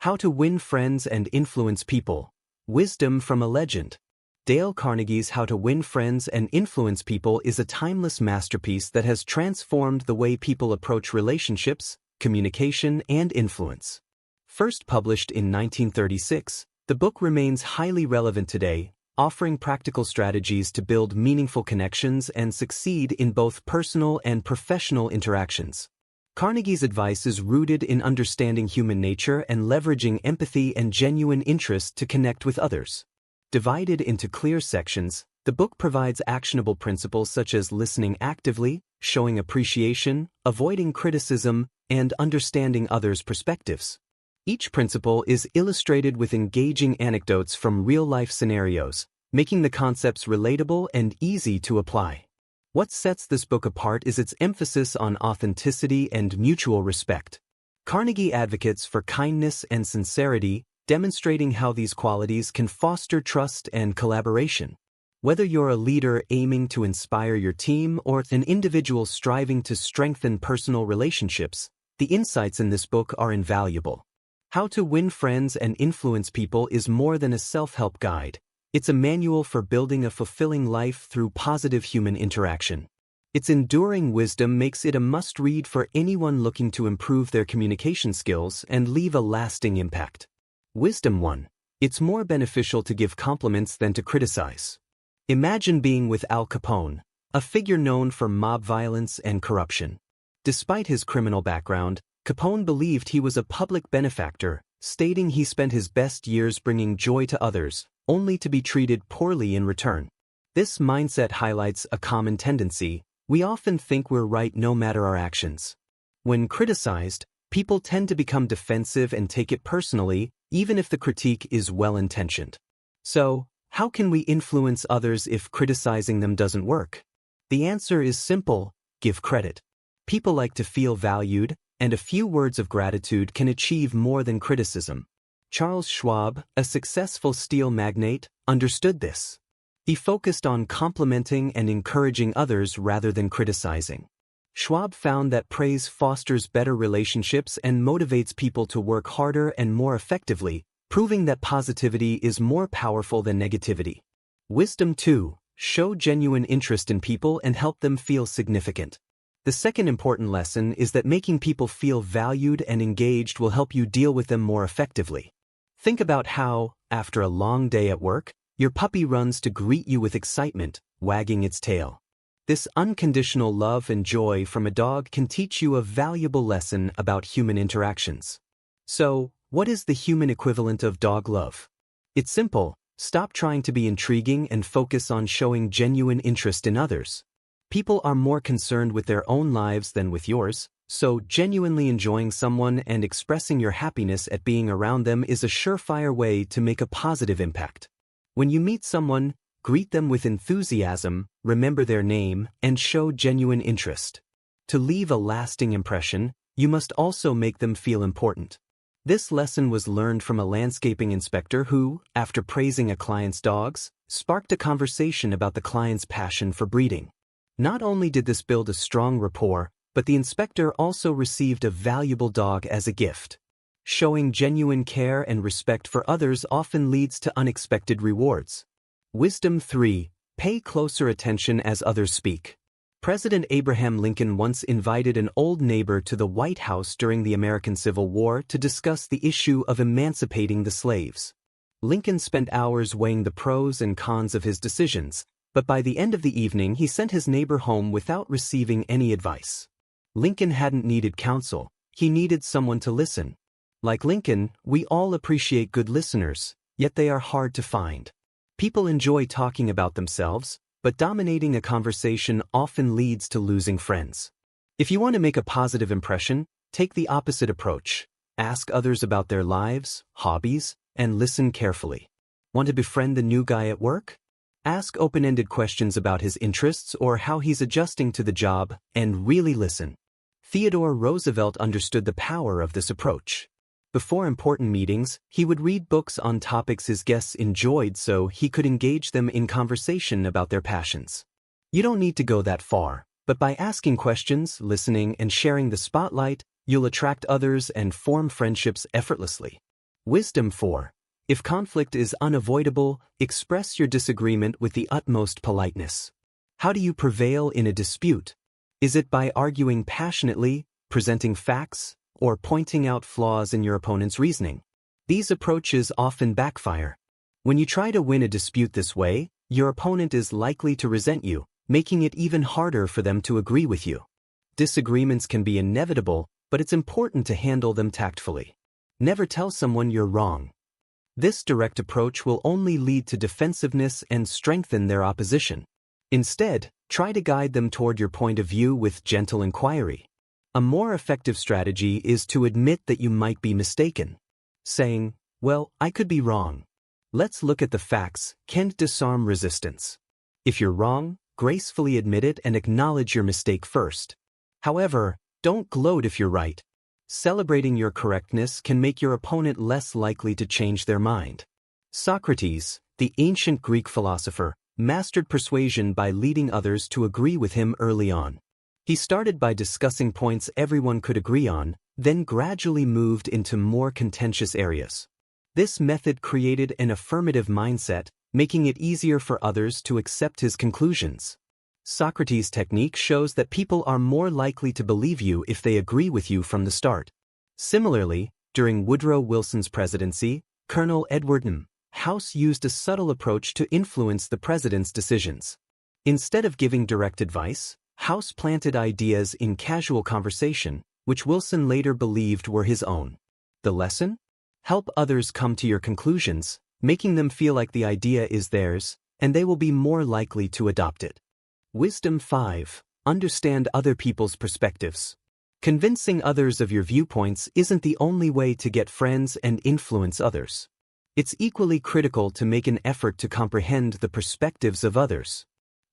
How to Win Friends and Influence People. Wisdom from a Legend. Dale Carnegie's How to Win Friends and Influence People is a timeless masterpiece that has transformed the way people approach relationships, communication, and influence. First published in 1936, the book remains highly relevant today, offering practical strategies to build meaningful connections and succeed in both personal and professional interactions. Carnegie's advice is rooted in understanding human nature and leveraging empathy and genuine interest to connect with others. Divided into clear sections, the book provides actionable principles such as listening actively, showing appreciation, avoiding criticism, and understanding others' perspectives. Each principle is illustrated with engaging anecdotes from real-life scenarios, making the concepts relatable and easy to apply. What sets this book apart is its emphasis on authenticity and mutual respect. Carnegie advocates for kindness and sincerity, demonstrating how these qualities can foster trust and collaboration. Whether you're a leader aiming to inspire your team or an individual striving to strengthen personal relationships, the insights in this book are invaluable. How to Win Friends and Influence People is more than a self-help guide. It's a manual for building a fulfilling life through positive human interaction. Its enduring wisdom makes it a must-read for anyone looking to improve their communication skills and leave a lasting impact. Wisdom 1. It's more beneficial to give compliments than to criticize. Imagine being with Al Capone, a figure known for mob violence and corruption. Despite his criminal background, Capone believed he was a public benefactor, stating he spent his best years bringing joy to others, only to be treated poorly in return. This mindset highlights a common tendency: we often think we're right no matter our actions. When criticized, people tend to become defensive and take it personally, even if the critique is well-intentioned. So, how can we influence others if criticizing them doesn't work? The answer is simple: give credit. People like to feel valued, and a few words of gratitude can achieve more than criticism. Charles Schwab, a successful steel magnate, understood this. He focused on complimenting and encouraging others rather than criticizing. Schwab found that praise fosters better relationships and motivates people to work harder and more effectively, proving that positivity is more powerful than negativity. Wisdom 2. Show genuine interest in people and help them feel significant. The second important lesson is that making people feel valued and engaged will help you deal with them more effectively. Think about how, after a long day at work, your puppy runs to greet you with excitement, wagging its tail. This unconditional love and joy from a dog can teach you a valuable lesson about human interactions. So, what is the human equivalent of dog love? It's simple: stop trying to be intriguing and focus on showing genuine interest in others. People are more concerned with their own lives than with yours, so genuinely enjoying someone and expressing your happiness at being around them is a surefire way to make a positive impact. When you meet someone, greet them with enthusiasm, remember their name, and show genuine interest. To leave a lasting impression, you must also make them feel important. This lesson was learned from a landscaping inspector who, after praising a client's dogs, sparked a conversation about the client's passion for breeding. Not only did this build a strong rapport, but the inspector also received a valuable dog as a gift. Showing genuine care and respect for others often leads to unexpected rewards. Wisdom 3. Pay closer attention as others speak. President Abraham Lincoln once invited an old neighbor to the White House during the American Civil War to discuss the issue of emancipating the slaves. Lincoln spent hours weighing the pros and cons of his decisions, but by the end of the evening he sent his neighbor home without receiving any advice. Lincoln hadn't needed counsel, he needed someone to listen. Like Lincoln, we all appreciate good listeners, yet they are hard to find. People enjoy talking about themselves, but dominating a conversation often leads to losing friends. If you want to make a positive impression, take the opposite approach. Ask others about their lives, hobbies, and listen carefully. Want to befriend the new guy at work? Ask open-ended questions about his interests or how he's adjusting to the job, and really listen. Theodore Roosevelt understood the power of this approach. Before important meetings, he would read books on topics his guests enjoyed so he could engage them in conversation about their passions. You don't need to go that far, but by asking questions, listening, and sharing the spotlight, you'll attract others and form friendships effortlessly. Wisdom 4. If conflict is unavoidable, express your disagreement with the utmost politeness. How do you prevail in a dispute? Is it by arguing passionately, presenting facts, or pointing out flaws in your opponent's reasoning? These approaches often backfire. When you try to win a dispute this way, your opponent is likely to resent you, making it even harder for them to agree with you. Disagreements can be inevitable, but it's important to handle them tactfully. Never tell someone you're wrong. This direct approach will only lead to defensiveness and strengthen their opposition. Instead, try to guide them toward your point of view with gentle inquiry. A more effective strategy is to admit that you might be mistaken. Saying, "Well, I could be wrong. Let's look at the facts," can disarm resistance. If you're wrong, gracefully admit it and acknowledge your mistake first. However, don't gloat if you're right. Celebrating your correctness can make your opponent less likely to change their mind. Socrates, the ancient Greek philosopher, mastered persuasion by leading others to agree with him early on. He started by discussing points everyone could agree on, then gradually moved into more contentious areas. This method created an affirmative mindset, making it easier for others to accept his conclusions. Socrates' technique shows that people are more likely to believe you if they agree with you from the start. Similarly, during Woodrow Wilson's presidency, Colonel Edward M. House used a subtle approach to influence the president's decisions. Instead of giving direct advice, House planted ideas in casual conversation, which Wilson later believed were his own. The lesson? Help others come to your conclusions, making them feel like the idea is theirs, and they will be more likely to adopt it. Wisdom 5. Understand other people's perspectives. Convincing others of your viewpoints isn't the only way to get friends and influence others. It's equally critical to make an effort to comprehend the perspectives of others.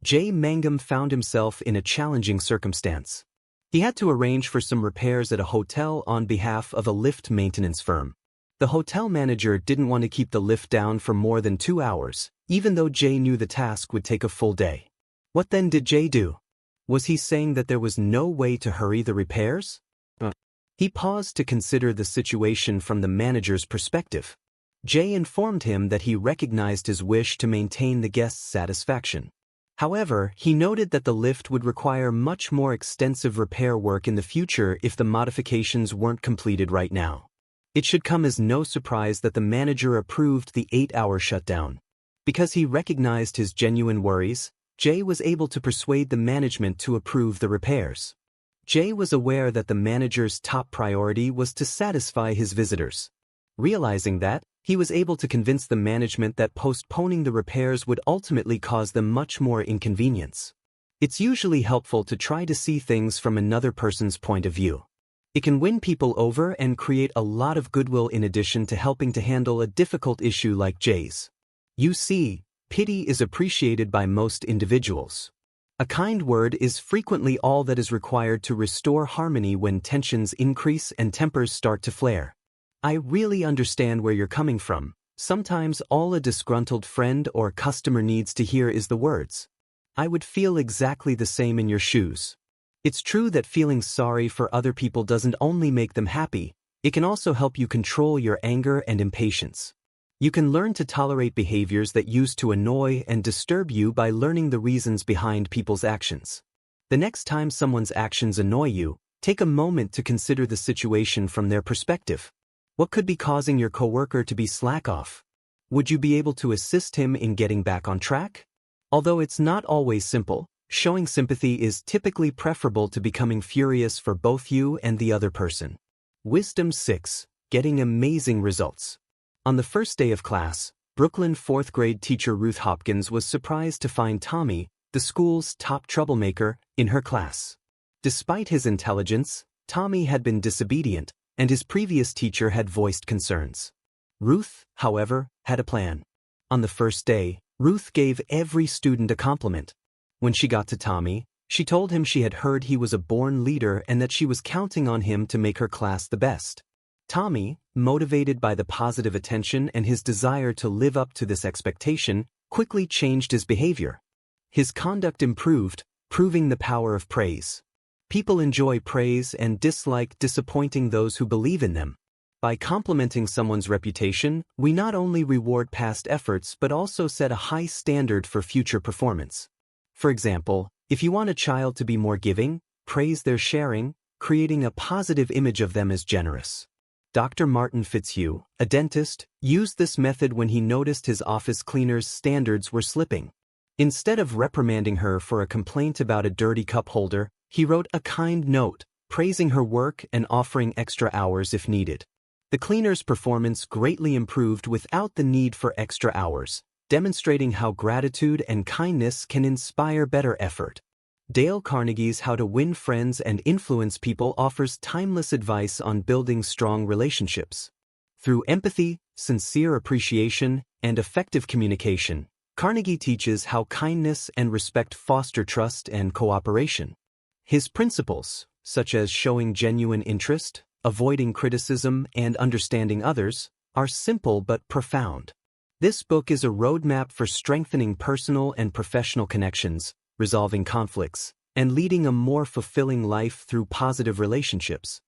J. Mangum found himself in a challenging circumstance. He had to arrange for some repairs at a hotel on behalf of a lift maintenance firm. The hotel manager didn't want to keep the lift down for more than 2 hours, even though Jay knew the task would take a full day. What then did Jay do? Was he saying that there was no way to hurry the repairs? He paused to consider the situation from the manager's perspective. Jay informed him that he recognized his wish to maintain the guest's satisfaction. However, he noted that the lift would require much more extensive repair work in the future if the modifications weren't completed right now. It should come as no surprise that the manager approved the 8-hour shutdown. Because he recognized his genuine worries, Jay was able to persuade the management to approve the repairs. Jay was aware that the manager's top priority was to satisfy his visitors. Realizing that, he was able to convince the management that postponing the repairs would ultimately cause them much more inconvenience. It's usually helpful to try to see things from another person's point of view. It can win people over and create a lot of goodwill in addition to helping to handle a difficult issue like Jay's. You see, pity is appreciated by most individuals. A kind word is frequently all that is required to restore harmony when tensions increase and tempers start to flare. I really understand where you're coming from. Sometimes all a disgruntled friend or customer needs to hear is the words, "I would feel exactly the same in your shoes." It's true that feeling sorry for other people doesn't only make them happy, it can also help you control your anger and impatience. You can learn to tolerate behaviors that used to annoy and disturb you by learning the reasons behind people's actions. The next time someone's actions annoy you, take a moment to consider the situation from their perspective. What could be causing your coworker to be slack off? Would you be able to assist him in getting back on track? Although it's not always simple, showing sympathy is typically preferable to becoming furious for both you and the other person. Wisdom 6. Getting amazing results. On the first day of class, Brooklyn 4th grade teacher Ruth Hopkins was surprised to find Tommy, the school's top troublemaker, in her class. Despite his intelligence, Tommy had been disobedient, and his previous teacher had voiced concerns. Ruth, however, had a plan. On the first day, Ruth gave every student a compliment. When she got to Tommy, she told him she had heard he was a born leader and that she was counting on him to make her class the best. Tommy, motivated by the positive attention and his desire to live up to this expectation, quickly changed his behavior. His conduct improved, proving the power of praise. People enjoy praise and dislike disappointing those who believe in them. By complimenting someone's reputation, we not only reward past efforts but also set a high standard for future performance. For example, if you want a child to be more giving, praise their sharing, creating a positive image of them as generous. Dr. Martin Fitzhugh, a dentist, used this method when he noticed his office cleaner's standards were slipping. Instead of reprimanding her for a complaint about a dirty cup holder, he wrote a kind note, praising her work and offering extra hours if needed. The cleaner's performance greatly improved without the need for extra hours, demonstrating how gratitude and kindness can inspire better effort. Dale Carnegie's How to Win Friends and Influence People offers timeless advice on building strong relationships. Through empathy, sincere appreciation, and effective communication, Carnegie teaches how kindness and respect foster trust and cooperation. His principles, such as showing genuine interest, avoiding criticism, and understanding others, are simple but profound. This book is a roadmap for strengthening personal and professional connections, resolving conflicts, and leading a more fulfilling life through positive relationships.